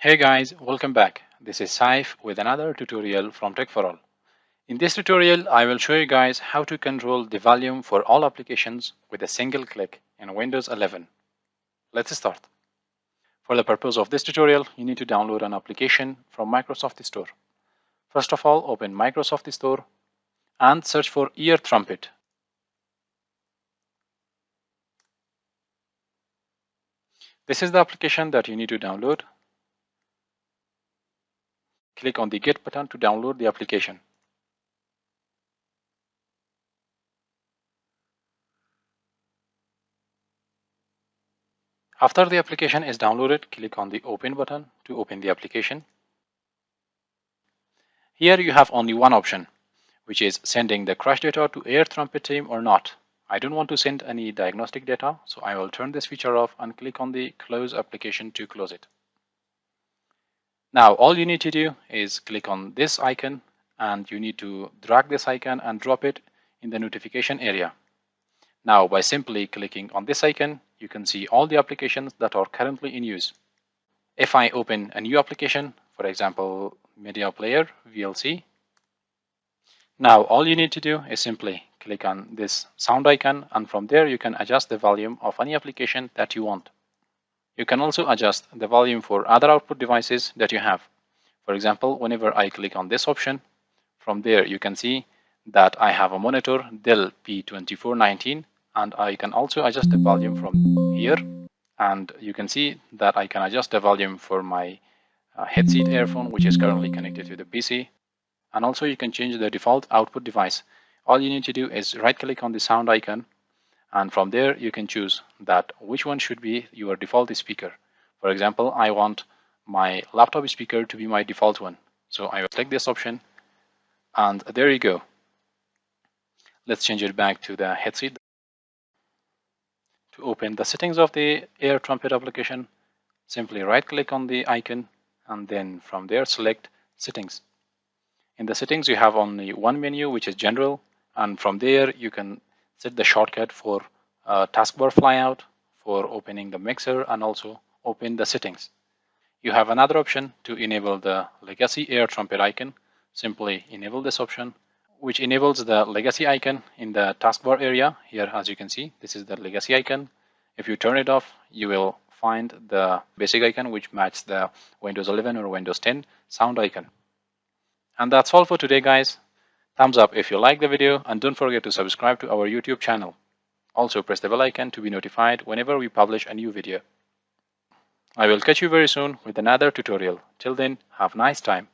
Hey guys, welcome back. This is Saif with another tutorial from TechForAll. In this tutorial, I will show you guys how to control the volume for all applications with a single click in Windows 11. Let's start. For the purpose of this tutorial, you need to download an application from Microsoft Store. First of all, open Microsoft Store and search for EarTrumpet. This is the application that you need to download. Click on the Get button to download the application. After the application is downloaded, click on the Open button to open the application. Here you have only one option, which is sending the crash data to EarTrumpet team or not. I don't want to send any diagnostic data, so I will turn this feature off and click on the Close application to close it. Now all you need to do is click on this icon and you need to drag this icon and drop it in the notification area. Now by simply clicking on this icon, you can see all the applications that are currently in use. If I open a new application, for example, Media Player VLC, now all you need to do is simply click on this sound icon, and from there you can adjust the volume of any application that you want. You can also adjust the volume for other output devices that you have. For example, whenever I click on this option, from there you can see that I have a monitor Dell P2419, and I can also adjust the volume from here. And you can see that I can adjust the volume for my headset earphone, which is currently connected to the PC. And also you can change the default output device. All you need to do is right click on the sound icon, and from there you can choose that which one should be your default speaker. For example, I want my laptop speaker to be my default one. So I will click this option, and there you go. Let's change it back to the headset. To open the settings of the EarTrumpet application, simply right click on the icon and then from there select Settings. In the settings you have only one menu, which is General, and from there you can set the shortcut for taskbar flyout, for opening the mixer, and also open the settings. You have another option to enable the legacy EarTrumpet icon. Simply enable this option, which enables the legacy icon in the taskbar area. Here, as you can see, this is the legacy icon. If you turn it off, you will find the basic icon which matches the Windows 11 or Windows 10 sound icon. And that's all for today, guys. Thumbs up if you like the video, and don't forget to subscribe to our YouTube channel. Also press the bell icon to be notified whenever we publish a new video. I will catch you very soon with another tutorial. Till then, have a nice time.